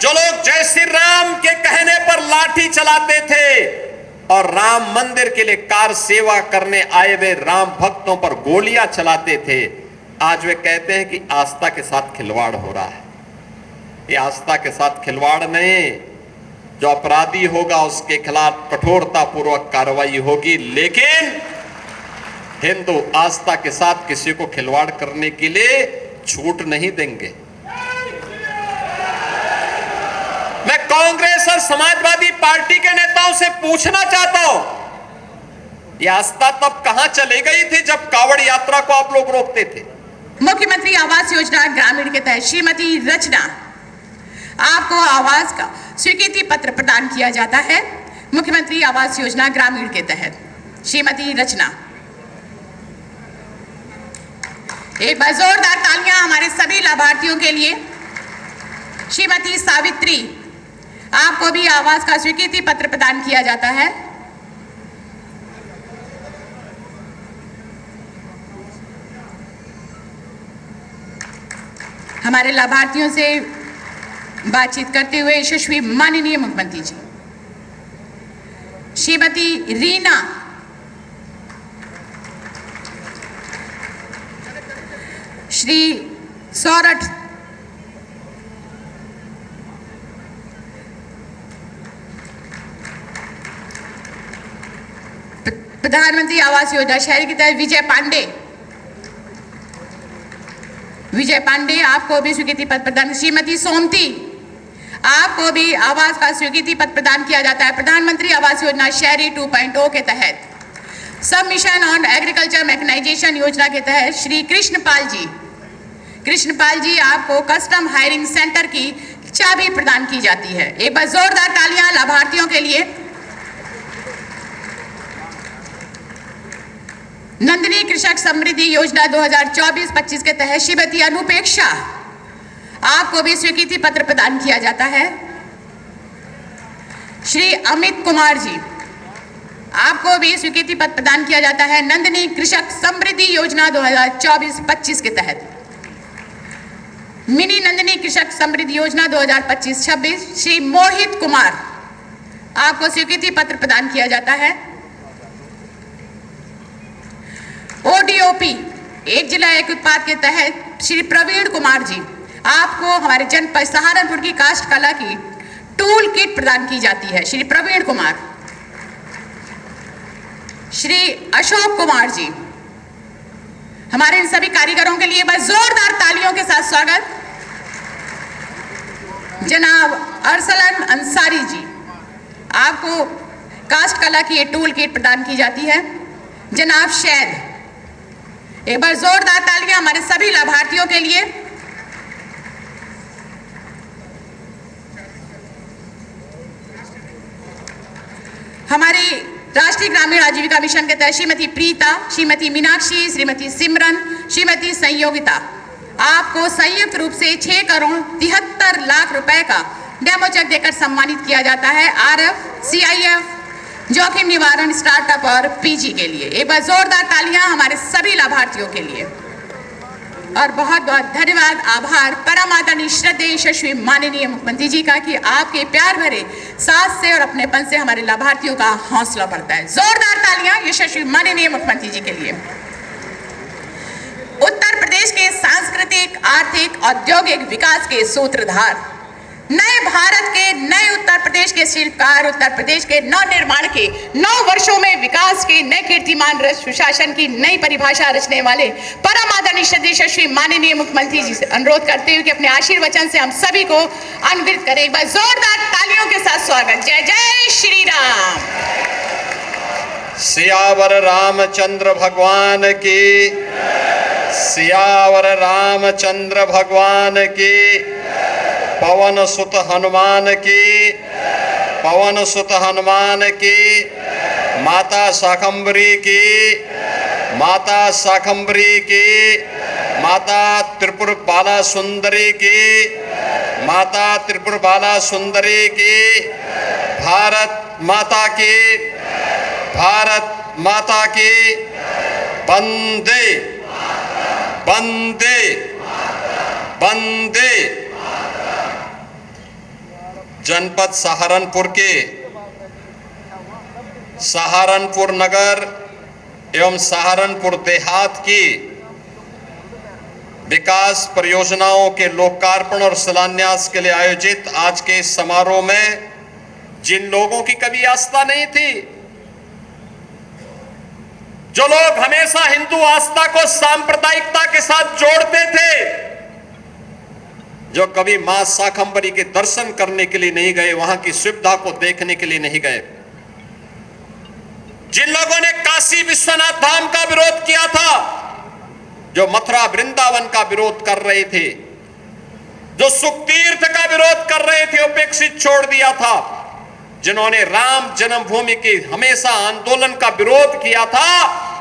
जो लोग जय श्री राम के कहने पर लाठी चलाते थे और राम मंदिर के लिए कार सेवा करने आए हुए राम भक्तों पर गोलियां चलाते थे, आज वे कहते हैं कि आस्था के साथ खिलवाड़ हो रहा है। ये आस्था के साथ खिलवाड़ नहीं, जो अपराधी होगा उसके खिलाफ कठोरता पूर्वक कार्रवाई होगी, लेकिन हिंदू आस्था के साथ किसी को खिलवाड़ करने के लिए छूट नहीं देंगे। मैं कांग्रेस और समाजवादी पार्टी के नेताओं से पूछना चाहता हूं, यह आस्था तब कहां चली गई थी जब कावड़ यात्रा को आप लोग रोकते थे? मुख्यमंत्री आवास योजना ग्रामीण के तहत श्रीमती रचना, आपको आवास का स्वीकृति पत्र प्रदान किया जाता है। मुख्यमंत्री आवास योजना ग्रामीण के तहत श्रीमती रचना, एक बार जोरदार तालियां हमारे सभी लाभार्थियों के लिए। श्रीमती सावित्री, आपको भी आवास का स्वीकृति पत्र प्रदान किया जाता है। हमारे लाभार्थियों से बातचीत करते हुए यशस्वी माननीय मुख्यमंत्री जी। श्रीमती रीना, श्री सौरठ, प्रधानमंत्री आवास योजना शहरी के तहत विजय पांडे, विजय पांडे, आपको भी स्वीकृति पत्र प्रदान। श्रीमती सोमती, आपको भी आवास का स्वीकृति पत्र प्रदान किया जाता है। प्रधानमंत्री आवास योजना शहरी 2.0 के तहत सब मिशन ऑन एग्रीकल्चर मैकेनाइजेशन योजना के तहत श्री कृष्णपाल जी, कृष्णपाल जी, आपको कस्टम हायरिंग सेंटर की चाबी प्रदान की जाती है। एक बार जोरदार तालियां लाभार्थियों के लिए। नंदिनी कृषक समृद्धि योजना 2024-25 के तहत श्रीमती अनुपेक्षा, आपको भी स्वीकृति पत्र प्रदान किया जाता है। श्री अमित कुमार जी, आपको भी स्वीकृति पत्र प्रदान किया जाता है नंदिनी कृषक समृद्धि योजना 2024-25 के तहत। मिनी नंदिनी कृषक समृद्धि योजना 2025-26 श्री मोहित कुमार, आपको स्वीकृति पत्र प्रदान किया जाता है। ओडीओपी एक जिला एक उत्पाद के तहत श्री प्रवीण कुमार जी, आपको हमारे जनपद सहारनपुर की काष्ठ कला की टूल किट प्रदान की जाती है। श्री प्रवीण कुमार। श्री अशोक कुमार जी, हमारे इन सभी कारीगरों के लिए बस जोरदार तालियों के साथ स्वागत। जनाब अरसलन अंसारी जी, आपको काष्ठ कला की ये टूल किट प्रदान की जाती है। जनाब शैद, एक बार जोरदार तालियां हमारे सभी लाभार्थियों के लिए। हमारी राष्ट्रीय ग्रामीण आजीविका मिशन के तहत श्रीमती प्रीता, श्रीमती मीनाक्षी, श्रीमती सिमरन, श्रीमती संयोगिता, आपको संयुक्त रूप से 6 करोड़ 73 लाख रुपए का डेमो चेक देकर सम्मानित किया जाता है। आरएफ, सीआईएफ, जोखिम निवारण, स्टार्टअप और पीजी के लिए। एक बार जोरदार तालियां हमारे सभी लाभार्थियों के लिए। और बहुत बहुत धन्यवाद, आभार परम आदरणीय श्रद्धेय यशस्वी माननीय मुख्यमंत्री जी का कि आपके प्यार भरे साथ से और अपनेपन से हमारे लाभार्थियों का हौसला बढ़ता है। जोरदार तालियां यशस्वी माननीय मुख्यमंत्री जी के लिए। उत्तर प्रदेश के सांस्कृतिक, आर्थिक, औद्योगिक विकास के सूत्रधार, नए भारत के, नए उत्तर प्रदेश के शिल्पकार, उत्तर प्रदेश के नव निर्माण के 9 वर्षों में विकास के नए कीर्तिमान रच, सुशासन की नई परिभाषा रचने वाले परम आदरणीय श्रद्धेय यशस्वी माननीय मुख्यमंत्री जी से अनुरोध करते हुए कि अपने आशीर्वचन से हम सभी को अन्वित करें। एक बार जोरदार तालियों के साथ स्वागत। जय जय श्री राम। सियावर रामचंद्र भगवान की, सियावर रामचंद्र भगवान की, पवन सुत हनुमान की, पवन सुत हनुमान की, माता शाकंभरी की, माता शाकंभरी की, माता त्रिपुर बाला सुंदरी की, माता त्रिपुर बाला सुंदरी की, भारत माता की, भारत माता की, वंदे वंदे वंदे। जनपद सहारनपुर के सहारनपुर नगर एवं सहारनपुर देहात की विकास परियोजनाओं के लोकार्पण और शिलान्यास के लिए आयोजित आज के इस समारोह में जिन लोगों की कभी आस्था नहीं थी, जो लोग हमेशा हिंदू आस्था को सांप्रदायिकता के साथ जोड़ते थे, जो कभी मां शाकंभरी के दर्शन करने के लिए नहीं गए, वहां की सुविधा को देखने के लिए नहीं गए, जिन लोगों ने काशी विश्वनाथ धाम का विरोध किया था, जो मथुरा वृंदावन का विरोध कर रहे थे, जो सुखतीर्थ का विरोध कर रहे थे, उपेक्षित छोड़ दिया था, जिन्होंने राम जन्मभूमि के हमेशा आंदोलन का विरोध किया था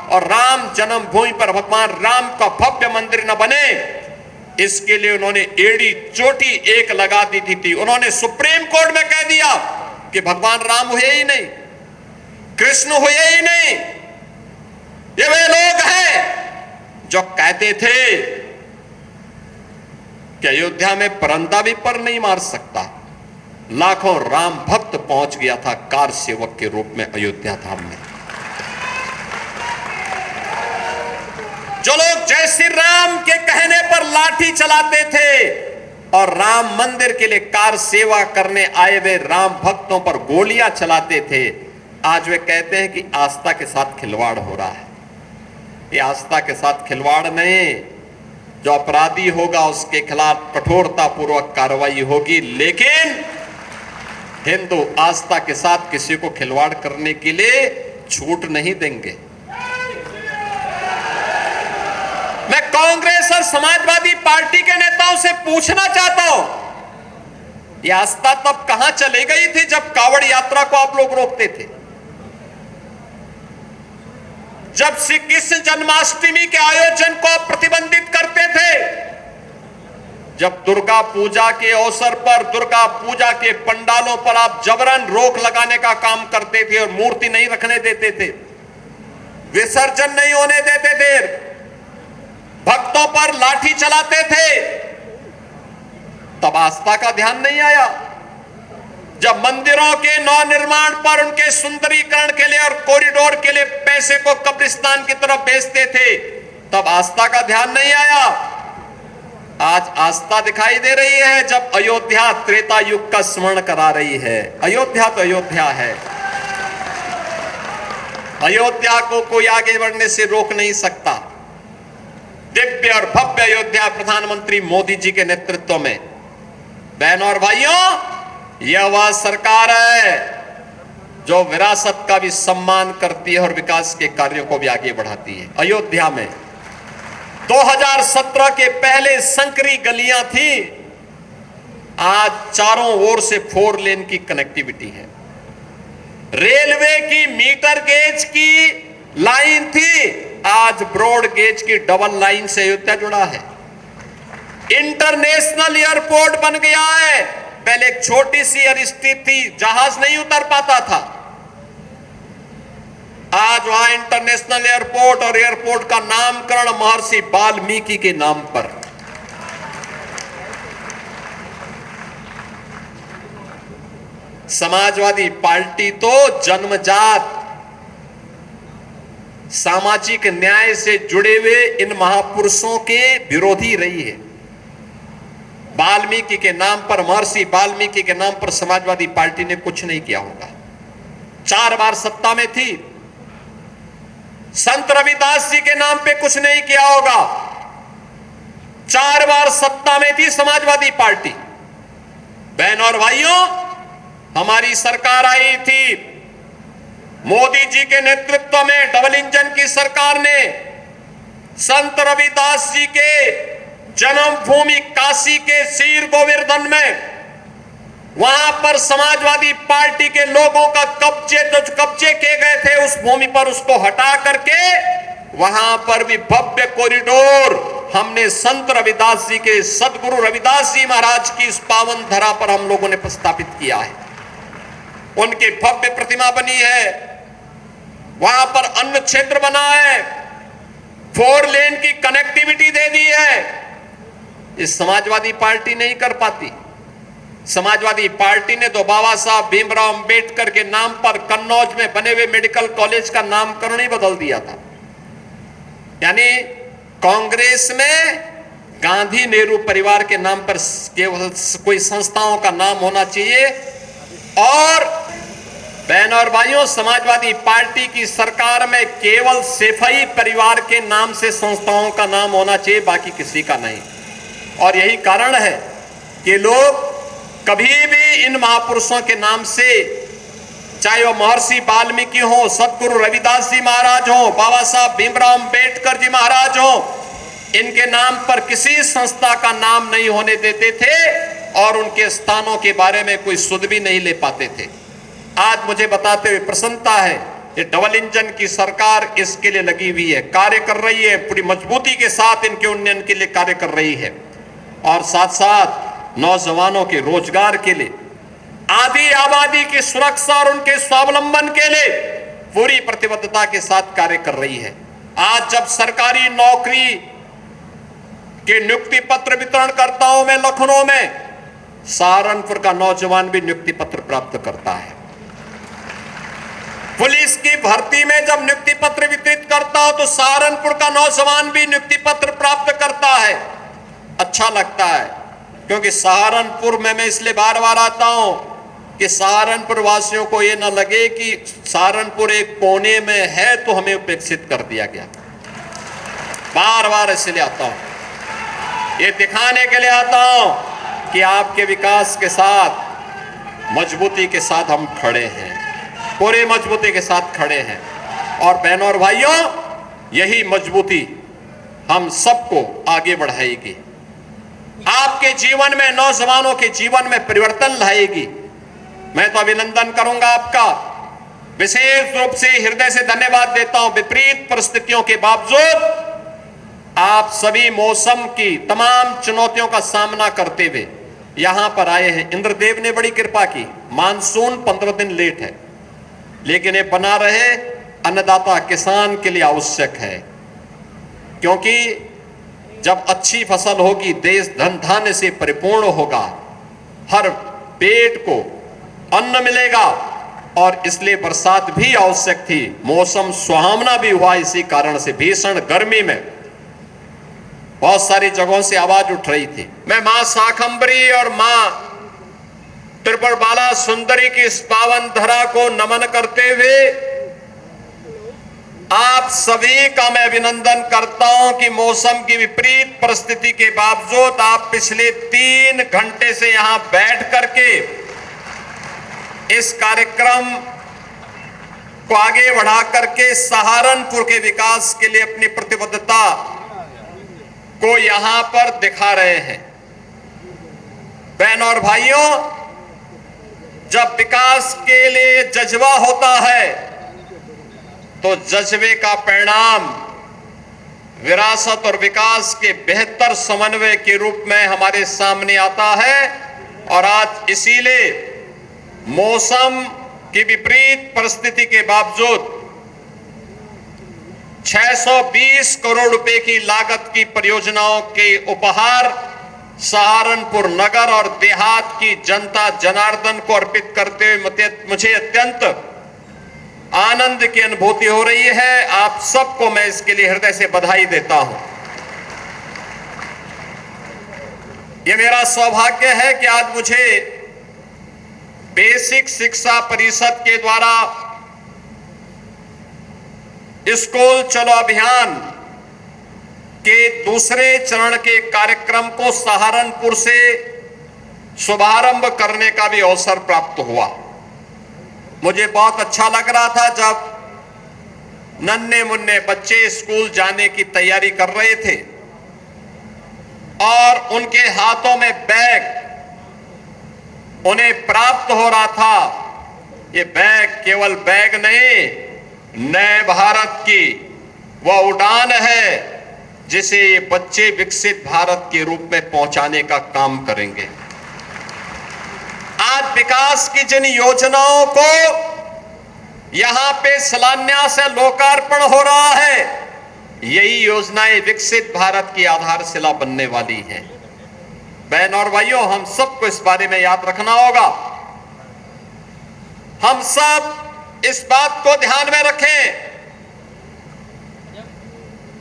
और राम जन्मभूमि पर भगवान राम का भव्य मंदिर न बने, इसके लिए उन्होंने एड़ी चोटी एक लगा दी थी। उन्होंने सुप्रीम कोर्ट में कह दिया कि भगवान राम हुए ही नहीं, कृष्ण हुए ही नहीं। ये वे लोग हैं जो कहते थे कि अयोध्या में परंदा भी पर नहीं मार सकता। लाखों राम भक्त पहुंच गया था कार सेवक के रूप में अयोध्या धाम में। जो लोग जय श्री राम के कहने पर लाठी चलाते थे और राम मंदिर के लिए कार सेवा करने आए वे राम भक्तों पर गोलियां चलाते थे, आज वे कहते हैं कि आस्था के साथ खिलवाड़ हो रहा है। ये आस्था के साथ खिलवाड़ नहीं, जो अपराधी होगा उसके खिलाफ कठोरता पूर्वक कार्रवाई होगी, लेकिन हिंदू आस्था के साथ किसी को खिलवाड़ करने के लिए छूट नहीं देंगे। मैं कांग्रेस और समाजवादी पार्टी के नेताओं से पूछना चाहता हूं, यह आस्था तब कहां चली गई थी जब कावड़ यात्रा को आप लोग रोकते थे, जब श्री कृष्ण जन्माष्टमी के आयोजन को आप प्रतिबंधित करते थे, जब दुर्गा पूजा के अवसर पर दुर्गा पूजा के पंडालों पर आप जबरन रोक लगाने का काम करते थे और मूर्ति नहीं रखने देते थे, विसर्जन नहीं होने देते थे, भक्तों पर लाठी चलाते थे, तब आस्था का ध्यान नहीं आया। जब मंदिरों के नवनिर्माण पर उनके सुंदरीकरण के लिए और कॉरिडोर के लिए पैसे को कब्रिस्तान की तरफ भेजते थे, तब आस्था का ध्यान नहीं आया। आज आस्था दिखाई दे रही है जब अयोध्या त्रेता युग का स्मरण करा रही है। अयोध्या तो अयोध्या है, अयोध्या को कोई आगे बढ़ने से रोक नहीं सकता। दिव्य और भव्य अयोध्या प्रधानमंत्री मोदी जी के नेतृत्व में, बहनों और भाइयों, यह वह सरकार है जो विरासत का भी सम्मान करती है और विकास के कार्यों को भी आगे बढ़ाती है। अयोध्या में 2017 के पहले संकरी गलियां थी, आज चारों ओर से 4 लेन की कनेक्टिविटी है। रेलवे की मीटर गेज की लाइन थी, आज ब्रॉड गेज की डबल लाइन से अयोध्या जुड़ा है। इंटरनेशनल एयरपोर्ट बन गया है। पहले एक छोटी सी एयरस्ट्रिप थी, जहाज नहीं उतर पाता था, आज वहां इंटरनेशनल एयरपोर्ट और एयरपोर्ट का नामकरण महर्षि वाल्मीकि के नाम पर। समाजवादी पार्टी तो जन्मजात सामाजिक न्याय से जुड़े हुए इन महापुरुषों के विरोधी रही है। वाल्मीकि के नाम पर, महर्षि वाल्मीकि के नाम पर समाजवादी पार्टी ने कुछ नहीं किया होगा। 4 बार सत्ता में थी, संत रविदास जी के नाम पे कुछ नहीं किया होगा। 4 बार सत्ता में थी समाजवादी पार्टी। बहनों और भाइयों, हमारी सरकार आई थी, मोदी जी के नेतृत्व में डबल इंजन की सरकार ने संत रविदास जी के जन्मभूमि काशी के सीर गोवर्धन में, वहां पर समाजवादी पार्टी के लोगों का कब्जे किए गए थे, उस भूमि पर उसको हटा करके वहां पर भी भव्य कॉरिडोर हमने संत रविदास जी के, सदगुरु रविदास जी महाराज की इस पावन धरा पर हम लोगों ने प्रस्तापित किया है। उनकी भव्य प्रतिमा बनी है, वहां पर अन्न क्षेत्र बना है, 4 लेन की कनेक्टिविटी दे दी है। इस समाजवादी पार्टी नहीं कर पाती। समाजवादी पार्टी ने तो बाबा साहब भीमराव अंबेडकर के नाम पर कन्नौज में बने हुए मेडिकल कॉलेज का नामकरण ही बदल दिया था। यानी कांग्रेस में गांधी नेहरू परिवार के नाम पर केवल कोई संस्थाओं का नाम होना चाहिए, और बहनों और भाइयों, समाजवादी पार्टी की सरकार में केवल सेफई परिवार के नाम से संस्थाओं का नाम होना चाहिए, बाकी किसी का नहीं। और यही कारण है कि लोग कभी भी इन महापुरुषों के नाम से, चाहे वो महर्षि वाल्मीकि हो, सदगुरु रविदास जी महाराज हो, बाबा साहब भीमराव अंबेडकर जी महाराज हो, इनके नाम पर किसी संस्था का नाम नहीं होने देते थे और उनके स्थानों के बारे में कोई सुध भी नहीं ले पाते थे। आज मुझे बताते हुए प्रसन्नता है, ये डबल इंजन की सरकार इसके लिए लगी हुई है, कार्य कर रही है, पूरी मजबूती के साथ इनके उन्नयन के लिए कार्य कर रही है, और साथ साथ नौजवानों के रोजगार के लिए, आदि आबादी की सुरक्षा और उनके स्वावलंबन के लिए पूरी प्रतिबद्धता के साथ कार्य कर रही है। आज जब सरकारी नौकरी के नियुक्ति पत्र वितरणकर्ताओं में लखनऊ में सहारनपुर का नौजवान भी नियुक्ति पत्र प्राप्त करता है। पुलिस की भर्ती में जब नियुक्ति पत्र वितरित करता हो तो सहारनपुर का नौजवान भी नियुक्ति पत्र प्राप्त करता है। अच्छा लगता है, क्योंकि सहारनपुर में मैं इसलिए बार बार आता हूं कि सहारनपुर वासियों को यह न लगे कि सहारनपुर एक कोने में है तो हमें उपेक्षित कर दिया गया। बार बार इसलिए आता हूं, ये दिखाने के लिए आता हूं कि आपके विकास के साथ, मजबूती के साथ हम खड़े हैं, पूरे मजबूती के साथ खड़े हैं। और बहनों और भाइयों, यही मजबूती हम सबको आगे बढ़ाएगी, आपके जीवन में, नौजवानों के जीवन में परिवर्तन लाएगी। मैं तो अभिनंदन करूंगा आपका, विशेष रूप से हृदय से धन्यवाद देता हूं। विपरीत परिस्थितियों के बावजूद आप सभी मौसम की तमाम चुनौतियों का सामना करते हुए यहां पर आए हैं। इंद्रदेव ने बड़ी कृपा की, मानसून 15 दिन लेट है, लेकिन ये बना रहे अन्नदाता किसान के लिए आवश्यक है, क्योंकि जब अच्छी फसल होगी देश धन धान्य से परिपूर्ण होगा, हर पेट को अन्न मिलेगा, और इसलिए बरसात भी आवश्यक थी। मौसम सुहावना भी हुआ, इसी कारण से भीषण गर्मी में बहुत सारी जगहों से आवाज उठ रही थी। मैं मां शाकंभरी और मां त्रिपुर बाला सुंदरी की इस पावन धरा को नमन करते हुए आप सभी का मैं अभिनंदन करता हूं कि मौसम की विपरीत परिस्थिति के बावजूद आप पिछले 3 घंटे से यहां बैठ करके इस कार्यक्रम को आगे बढ़ा करके सहारनपुर के विकास के लिए अपनी प्रतिबद्धता को यहां पर दिखा रहे हैं। बहनों और भाइयों, जब विकास के लिए जज्बा होता है तो जज्बे का परिणाम विरासत और विकास के बेहतर समन्वय के रूप में हमारे सामने आता है। और आज इसीलिए मौसम की विपरीत परिस्थिति के बावजूद 620 करोड़ रुपए की लागत की परियोजनाओं के उपहार सहारनपुर नगर और देहात की जनता जनार्दन को अर्पित करते हुए मुझे अत्यंत आनंद की अनुभूति हो रही है। आप सबको मैं इसके लिए हृदय से बधाई देता हूं। यह मेरा सौभाग्य है कि आज मुझे बेसिक शिक्षा परिषद के द्वारा स्कूल चलो अभियान के दूसरे चरण के कार्यक्रम को सहारनपुर से शुभारंभ करने का भी अवसर प्राप्त हुआ। मुझे बहुत अच्छा लग रहा था जब नन्हे मुन्ने बच्चे स्कूल जाने की तैयारी कर रहे थे और उनके हाथों में बैग उन्हें प्राप्त हो रहा था। ये बैग केवल बैग नहीं, नए भारत की वह उड़ान है जिसे ये बच्चे विकसित भारत के रूप में पहुंचाने का काम करेंगे। आज विकास की जिन योजनाओं को यहां पे शिलान्यास से लोकार्पण हो रहा है, यही योजनाएं विकसित भारत की आधारशिला बनने वाली हैं। बहन और भाइयों, हम सबको इस बारे में याद रखना होगा। हम सब इस बात को ध्यान में रखें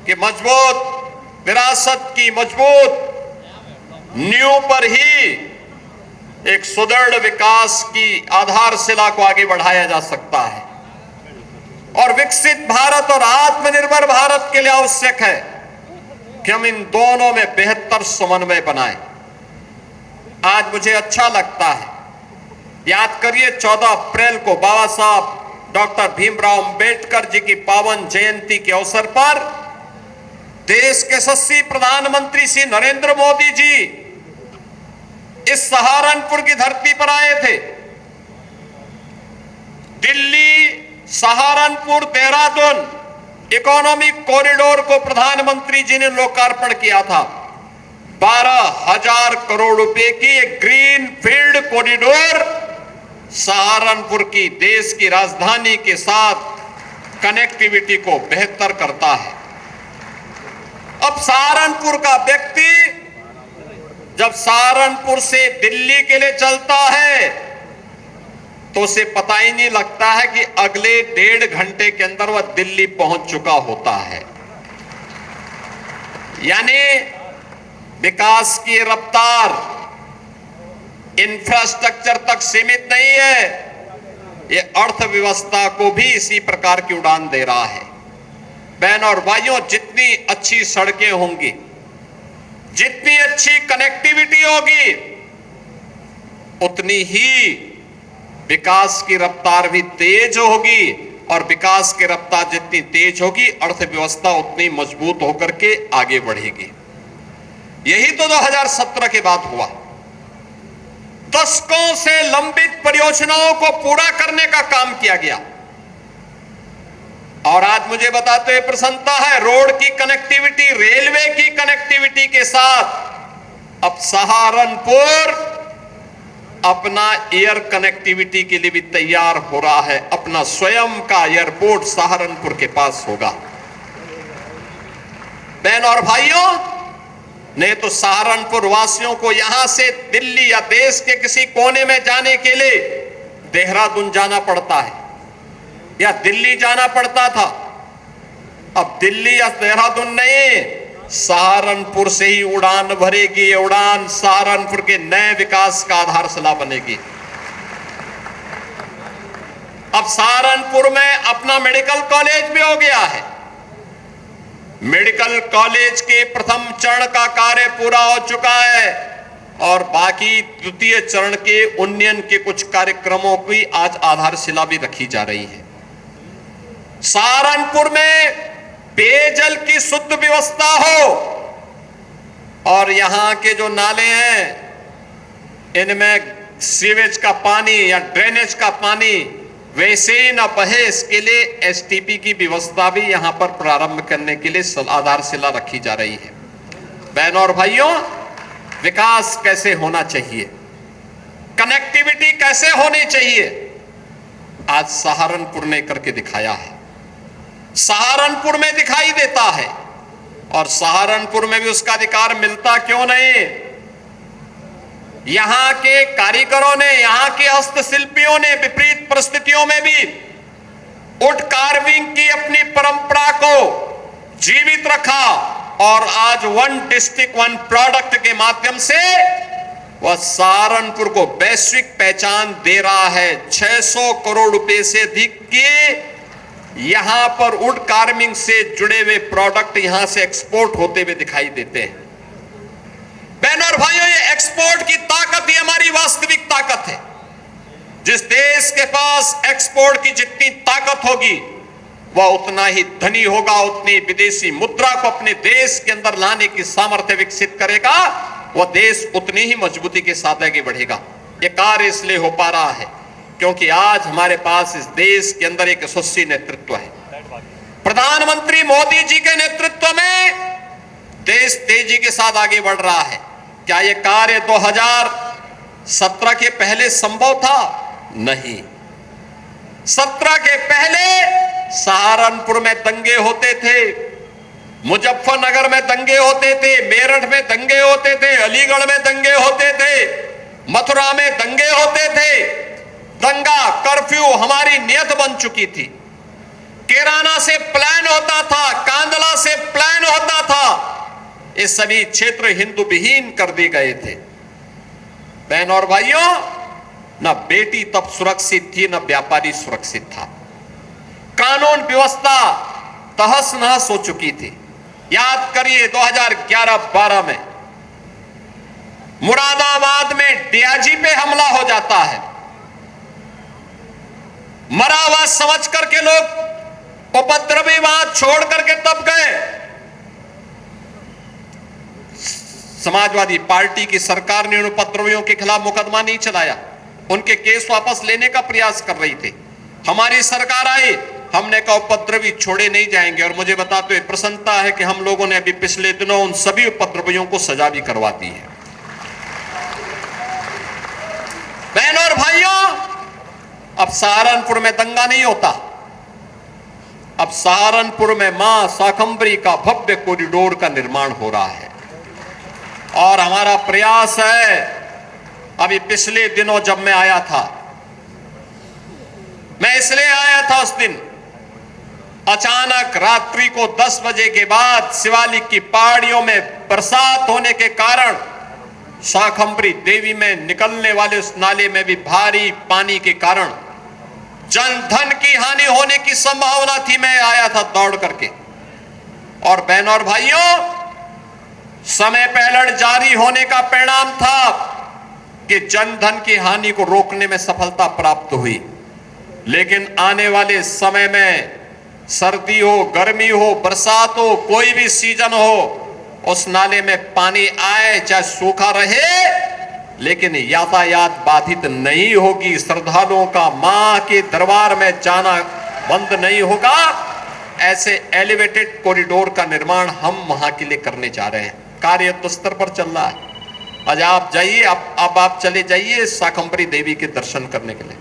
कि मजबूत विरासत की मजबूत नींव पर ही एक सुदृढ़ विकास की आधारशिला को आगे बढ़ाया जा सकता है। और विकसित भारत और आत्मनिर्भर भारत के लिए आवश्यक है कि हम इन दोनों में बेहतर समन्वय बनाएं। आज मुझे अच्छा लगता है, याद करिए 14 अप्रैल को बाबा साहब डॉक्टर भीमराव अंबेडकर जी की पावन जयंती के अवसर पर देश के यशस्वी प्रधानमंत्री श्री नरेंद्र मोदी जी इस सहारनपुर की धरती पर आए थे। दिल्ली सहारनपुर देहरादून इकोनॉमिक कॉरिडोर को प्रधानमंत्री जी ने लोकार्पण किया था। 12,000 करोड़ रुपए की एक ग्रीन फील्ड कॉरिडोर सहारनपुर की देश की राजधानी के साथ कनेक्टिविटी को बेहतर करता है। अब सहारनपुर का व्यक्ति जब सहारनपुर से दिल्ली के लिए चलता है तो उसे पता ही नहीं लगता है कि अगले 1.5 घंटे के अंदर वह दिल्ली पहुंच चुका होता है। यानी विकास की रफ्तार इंफ्रास्ट्रक्चर तक सीमित नहीं है, ये अर्थव्यवस्था को भी इसी प्रकार की उड़ान दे रहा है। बहन और भाइयों, जितनी अच्छी सड़कें होंगी, जितनी अच्छी कनेक्टिविटी होगी, उतनी ही विकास की रफ्तार भी तेज होगी। और विकास की रफ्तार जितनी तेज होगी, अर्थव्यवस्था उतनी मजबूत होकर के आगे बढ़ेगी। यही तो 2017 के बाद हुआ। दशकों से लंबित परियोजनाओं को पूरा करने का काम किया गया। और आज मुझे बताते हुए प्रसन्नता है, रोड की कनेक्टिविटी, रेलवे की कनेक्टिविटी के साथ अब सहारनपुर अपना एयर कनेक्टिविटी के लिए भी तैयार हो रहा है। अपना स्वयं का एयरपोर्ट सहारनपुर के पास होगा। बहन और भाइयों, नहीं तो सहारनपुर वासियों को यहां से दिल्ली या देश के किसी कोने में जाने के लिए देहरादून जाना पड़ता है या दिल्ली जाना पड़ता था। अब दिल्ली या देहरादून नहीं, सहारनपुर से ही उड़ान भरेगी। ये उड़ान सहारनपुर के नए विकास का आधारशिला बनेगी। अब सहारनपुर में अपना मेडिकल कॉलेज भी हो गया है। मेडिकल कॉलेज के प्रथम चरण का कार्य पूरा हो चुका है और बाकी द्वितीय चरण के उन्नयन के कुछ कार्यक्रमों की आज आधारशिला भी रखी जा रही है। सहारनपुर में पेयजल की शुद्ध व्यवस्था हो और यहां के जो नाले हैं, इनमें सीवेज का पानी या ड्रेनेज का पानी वैसे ही न बहे, इसके लिए एसटीपी की व्यवस्था भी यहां पर प्रारंभ करने के लिए आधारशिला रखी जा रही है। बहनों और भाइयों, विकास कैसे होना चाहिए, कनेक्टिविटी कैसे होनी चाहिए, आज सहारनपुर ने करके दिखाया है। सहारनपुर में दिखाई देता है और सहारनपुर में भी उसका अधिकार मिलता क्यों नहीं। यहां के कारीगरों ने, यहां के हस्तशिल्पियों ने विपरीत परिस्थितियों में भी वुड कार्विंग की अपनी परंपरा को जीवित रखा और आज वन डिस्ट्रिक्ट वन प्रोडक्ट के माध्यम से वह सहारनपुर को वैश्विक पहचान दे रहा है। 600 करोड़ रुपए से अधिक के यहां पर वुड कार्विंग से जुड़े हुए प्रोडक्ट यहां से एक्सपोर्ट होते हुए दिखाई देते हैं। बहनों और भाइयों, ये एक्सपोर्ट की ताकत ही हमारी वास्तविक ताकत है। जिस देश के पास एक्सपोर्ट की जितनी ताकत होगी वह उतना ही धनी होगा, उतनी विदेशी मुद्रा को अपने देश के अंदर लाने की सामर्थ्य विकसित करेगा, वह देश उतनी ही मजबूती के साथ आगे बढ़ेगा। यह कार्य इसलिए हो पा रहा है क्योंकि आज हमारे पास इस देश के अंदर एक यशस्वी नेतृत्व है। प्रधानमंत्री मोदी जी के नेतृत्व में देश तेजी के साथ आगे बढ़ रहा है। क्या यह कार्य 2017 के पहले संभव था? नहीं। 17 के पहले सहारनपुर में दंगे होते थे, मुजफ्फरनगर में दंगे होते थे, मेरठ में दंगे होते थे, अलीगढ़ में दंगे होते थे, मथुरा में दंगे होते थे। दंगा कर्फ्यू हमारी नियत बन चुकी थी। कैराना से प्लान होता था, कांदला से प्लान होता था। ये सभी क्षेत्र हिंदू विहीन कर दिए गए थे। बहन और भाइयों, न बेटी तब सुरक्षित थी, न व्यापारी सुरक्षित था। कानून व्यवस्था तहस नहस हो चुकी थी। याद करिए 2011-12 में मुरादाबाद में डीआईजी पे हमला हो जाता है। मरा हुआ समझ करके लोग उपद्रवी वहां छोड़ करके तब गए। समाजवादी पार्टी की सरकार ने उन उपद्रवियों के खिलाफ मुकदमा नहीं चलाया, उनके केस वापस लेने का प्रयास कर रही थी। हमारी सरकार आई, हमने कहा उपद्रवी छोड़े नहीं जाएंगे। और मुझे बताते हुए प्रसन्नता है कि हम लोगों ने अभी पिछले दिनों उन सभी उपद्रवियों को सजा भी करवा दी है। बहनों और भाइयों, अब सहारनपुर में दंगा नहीं होता। अब सहारनपुर में मां शाकंभरी का भव्य कॉरिडोर का निर्माण हो रहा है। और हमारा प्रयास है, अभी पिछले दिनों जब मैं आया था, मैं इसलिए आया था उस दिन, अचानक रात्रि को 10 बजे के बाद शिवालिक की पहाड़ियों में बरसात होने के कारण शाकंभरी देवी में निकलने वाले उस नाले में भी भारी पानी के कारण जन धन की हानि होने की संभावना थी। मैं आया था दौड़ करके। और बहनों और भाइयों, समय पे अलर्ट जारी होने का परिणाम था कि जन धन की हानि को रोकने में सफलता प्राप्त हुई। लेकिन आने वाले समय में सर्दी हो, गर्मी हो, बरसात हो, कोई भी सीजन हो, उस नाले में पानी आए चाहे सूखा रहे, लेकिन यातायात बाधित नहीं होगी। श्रद्धालुओं का मां के दरबार में जाना बंद नहीं होगा। ऐसे एलिवेटेड कॉरिडोर का निर्माण हम वहां के लिए करने जा रहे हैं। कार्य युद्ध स्तर पर चल रहा है। आज आप जाइए, अब आप चले जाइए शाकंभरी देवी के दर्शन करने के लिए।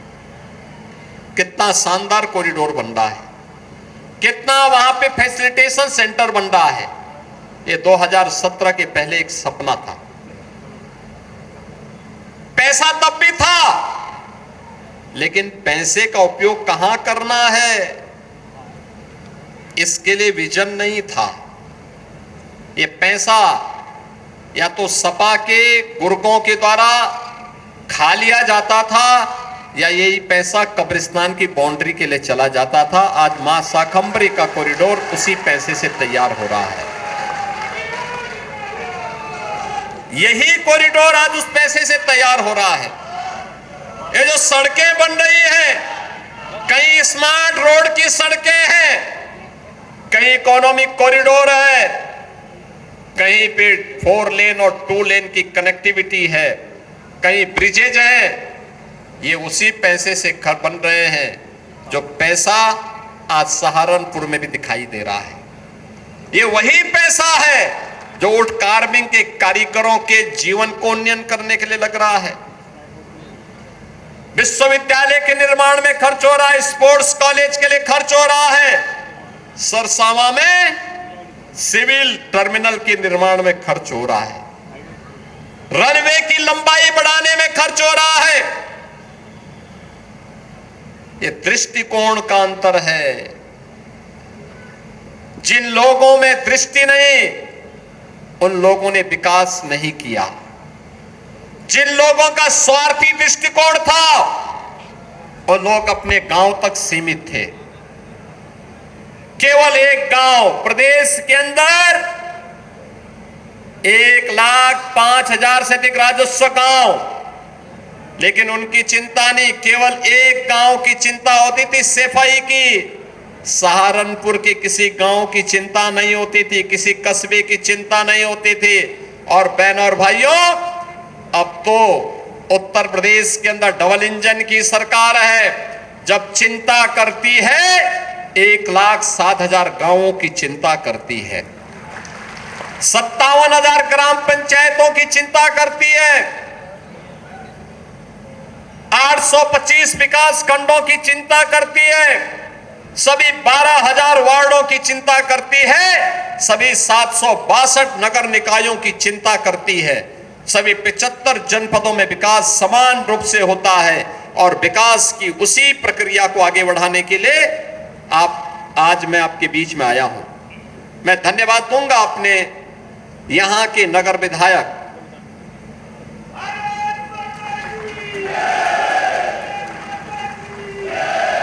कितना शानदार कॉरिडोर बन रहा है, कितना वहां पे फैसिलिटेशन सेंटर बन रहा है। ये 2017 के पहले एक सपना था। पैसा तब भी था, लेकिन पैसे का उपयोग कहां करना है, इसके लिए विजन नहीं था। ये पैसा या तो सपा के गुर्गों के द्वारा खा लिया जाता था, या यही पैसा कब्रिस्तान की बाउंड्री के लिए चला जाता था। आज मां शाकंभरी का कॉरिडोर उसी पैसे से तैयार हो रहा है। यही कॉरिडोर आज उस पैसे से तैयार हो रहा है। ये जो सड़कें बन रही हैं, कहीं स्मार्ट रोड की सड़कें हैं, कहीं इकोनॉमिक कॉरिडोर है, कहीं पे 4 लेन और 2 लेन की कनेक्टिविटी है, कहीं ब्रिजेज हैं। ये उसी पैसे से घर बन रहे हैं जो पैसा आज सहारनपुर में भी दिखाई दे रहा है। ये वही पैसा है जो वुड कार्विंग के कारीगरों के जीवन को उन्नयन करने के लिए लग रहा है। विश्वविद्यालय के निर्माण में खर्च हो रहा है, स्पोर्ट्स कॉलेज के लिए खर्च हो रहा है, सरसावा में सिविल टर्मिनल के निर्माण में खर्च हो रहा है, रनवे की लंबाई बढ़ाने में खर्च हो रहा है। ये दृष्टिकोण का अंतर है। जिन लोगों में दृष्टि नहीं, उन लोगों ने विकास नहीं किया। जिन लोगों का स्वार्थी दृष्टिकोण था, वो लोग अपने गांव तक सीमित थे। केवल एक गांव प्रदेश के अंदर 1,05,000 से अधिक राजस्व गांव, लेकिन उनकी चिंता नहीं, केवल एक गांव की चिंता होती थी, सफाई की। सहारनपुर के किसी गांव की चिंता नहीं होती थी, किसी कस्बे की चिंता नहीं होती थी। और बहनों और भाइयों, अब तो उत्तर प्रदेश के अंदर डबल इंजन की सरकार है। जब चिंता करती है, 1,07,000 गांवों की चिंता करती है, 57,000 ग्राम पंचायतों की चिंता करती है, 825 विकास खंडों की चिंता करती है, सभी 12,000 वार्डों की चिंता करती है, सभी 762 नगर निकायों की चिंता करती है। सभी 75 जनपदों में विकास समान रूप से होता है और विकास की उसी प्रक्रिया को आगे बढ़ाने के लिए आज मैं आपके बीच में आया हूं। मैं धन्यवाद दूंगा अपने यहां के नगर विधायक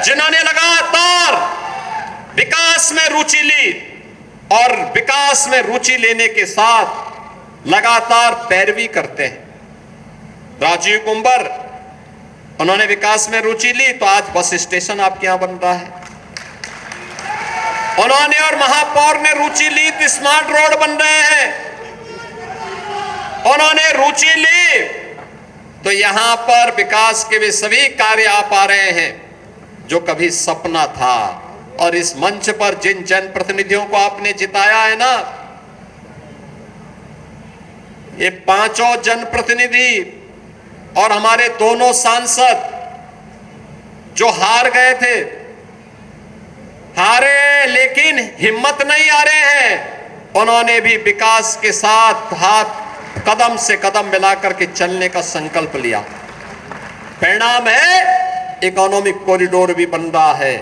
जिन्होंने लगातार विकास में रुचि ली और विकास में रुचि लेने के साथ लगातार पैरवी करते हैं। राजीव कुंबर, उन्होंने विकास में रुचि ली तो आज बस स्टेशन आपके यहां बन रहा है। उन्होंने और महापौर ने रुचि ली तो स्मार्ट रोड बन रहे हैं। उन्होंने रुचि ली तो यहां पर विकास के वे सभी कार्य आ पा रहे हैं जो कभी सपना था। और इस मंच पर जिन जनप्रतिनिधियों को आपने जिताया है ना, ये पांचों जनप्रतिनिधि और हमारे दोनों सांसद जो हार गए थे, हारे लेकिन हिम्मत नहीं आ रहे हैं, उन्होंने भी विकास के साथ हाथ कदम से कदम मिलाकर के चलने का संकल्प लिया। परिणाम है इकोनॉमिक कॉरिडोर भी बन रहा है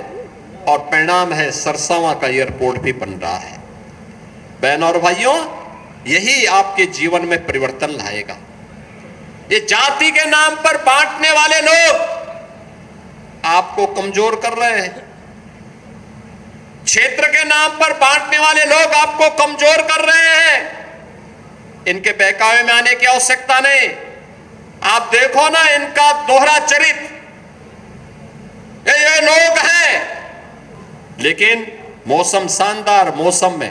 और परिणाम है सरसावा का एयरपोर्ट भी बन रहा है। बहनों और भाइयों, यही आपके जीवन में परिवर्तन लाएगा। ये जाति के नाम पर बांटने वाले लोग आपको कमजोर कर रहे हैं। क्षेत्र के नाम पर बांटने वाले लोग आपको कमजोर कर रहे हैं। इनके बहकावे में आने की आवश्यकता नहीं। आप देखो ना, इनका दोहरा चरित्र, ये लोग हैं लेकिन मौसम शानदार मौसम में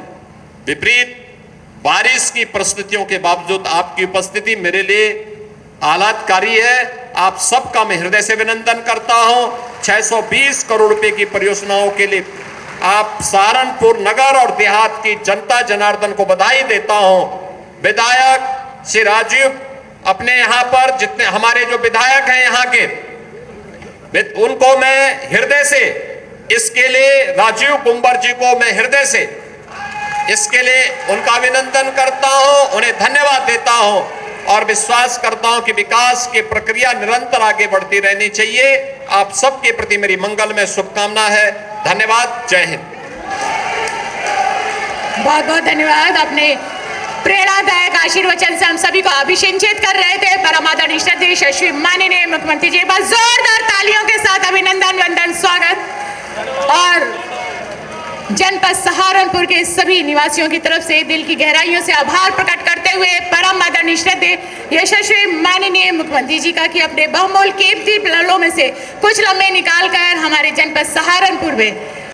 विपरीत बारिश की परिस्थितियों के बावजूद आपकी उपस्थिति मेरे लिए आह्लादकारी है। आप सबका मैं हृदय से अभिनंदन करता हूं। 620 करोड़ रुपए की परियोजनाओं के लिए आप सहारनपुर नगर और देहात की जनता जनार्दन को बधाई देता हूं। विधायक श्री राजीव, अपने यहां पर जितने हमारे जो विधायक हैं यहां के, उनको मैं हृदय से इसके लिए, राजीव कुंबर जी को मैं हृदय से इसके लिए उनका अभिनंदन करता हूं, उन्हें धन्यवाद देता हूं और विश्वास करता हूं कि विकास की प्रक्रिया निरंतर आगे बढ़ती रहनी चाहिए। आप सबके प्रति मेरी मंगलमय शुभकामना है। धन्यवाद। जय हिंद। बहुत बहुत धन्यवाद। अपने प्रेरणादायक आशीर्वचन से हम सभी को अभिषेचित कर रहे थे। परम आदरणीय श्रद्धेय यशस्वी माननीय मुख्यमंत्री जी, बस जोरदार तालियों के साथ अभिनंदन, वंदन, स्वागत। और जनपद सहारनपुर के सभी निवासियों की तरफ से दिल की गहराइयों से आभार प्रकट करते हुए परम आदरणीय श्रद्धेय यशस्वी माननीय मुख्यमंत्री जी का कि अपने बहुमूल्य कीमती पलों में से कुछ लम्हे निकालकर हमारे जनपद सहारनपुर में